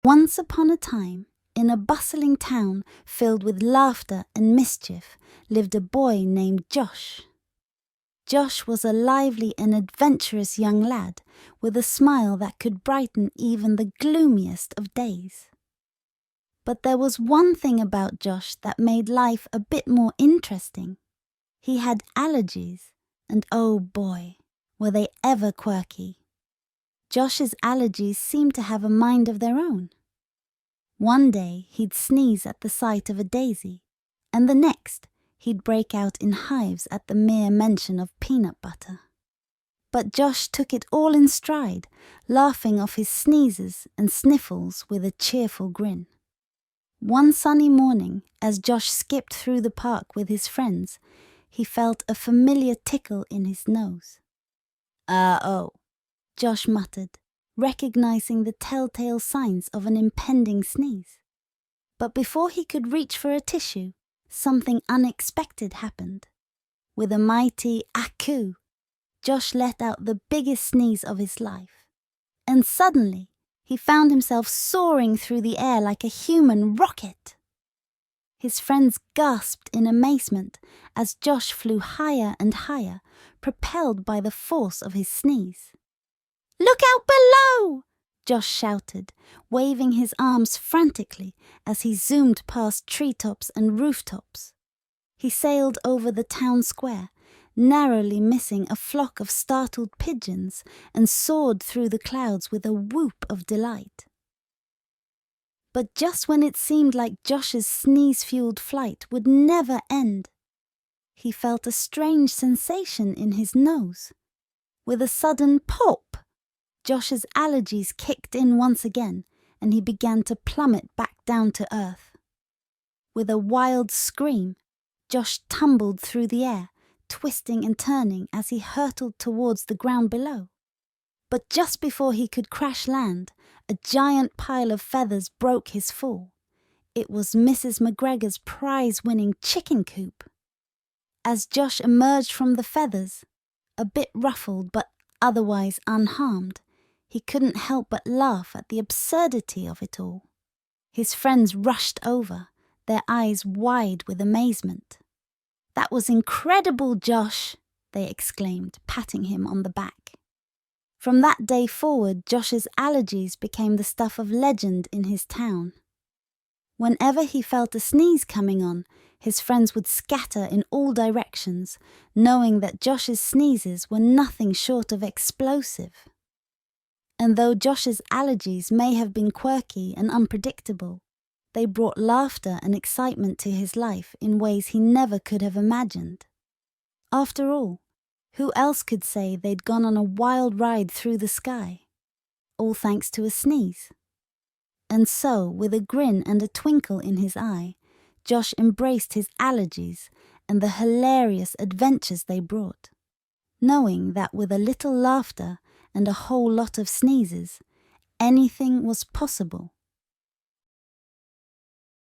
Once upon a time, in a bustling town filled with laughter and mischief, lived a boy named Josh. Josh was a lively and adventurous young lad with a smile that could brighten even the gloomiest of days. But there was one thing about Josh that made life a bit more interesting. He had allergies, and oh boy, were they ever quirky. Josh's allergies seemed to have a mind of their own. One day he'd sneeze at the sight of a daisy, and the next he'd break out in hives at the mere mention of peanut butter. But Josh took it all in stride, laughing off his sneezes and sniffles with a cheerful grin. One sunny morning, as Josh skipped through the park with his friends, he felt a familiar tickle in his nose. "Oh," Josh muttered, recognizing the telltale signs of an impending sneeze. But before he could reach for a tissue, something unexpected happened. With a mighty "Achoo," Josh let out the biggest sneeze of his life. And suddenly, he found himself soaring through the air like a human rocket. His friends gasped in amazement as Josh flew higher and higher, propelled by the force of his sneeze. "Look out below!" Josh shouted, waving his arms frantically as he zoomed past treetops and rooftops. He sailed over the town square, narrowly missing a flock of startled pigeons, and soared through the clouds with a whoop of delight. But just when it seemed like Josh's sneeze-fueled flight would never end, he felt a strange sensation in his nose. With a sudden pop, Josh's allergies kicked in once again, and he began to plummet back down to earth. With a wild scream, Josh tumbled through the air, twisting and turning as he hurtled towards the ground below. But just before he could crash land, a giant pile of feathers broke his fall. It was Mrs. McGregor's prize-winning chicken coop. As Josh emerged from the feathers, a bit ruffled but otherwise unharmed, he couldn't help but laugh at the absurdity of it all. His friends rushed over, their eyes wide with amazement. "That was incredible, Josh!" they exclaimed, patting him on the back. From that day forward, Josh's allergies became the stuff of legend in his town. Whenever he felt a sneeze coming on, his friends would scatter in all directions, knowing that Josh's sneezes were nothing short of explosive. And though Josh's allergies may have been quirky and unpredictable, they brought laughter and excitement to his life in ways he never could have imagined. After all, who else could say they'd gone on a wild ride through the sky? All thanks to a sneeze. And so, with a grin and a twinkle in his eye, Josh embraced his allergies and the hilarious adventures they brought, knowing that with a little laughter and a whole lot of sneezes, anything was possible.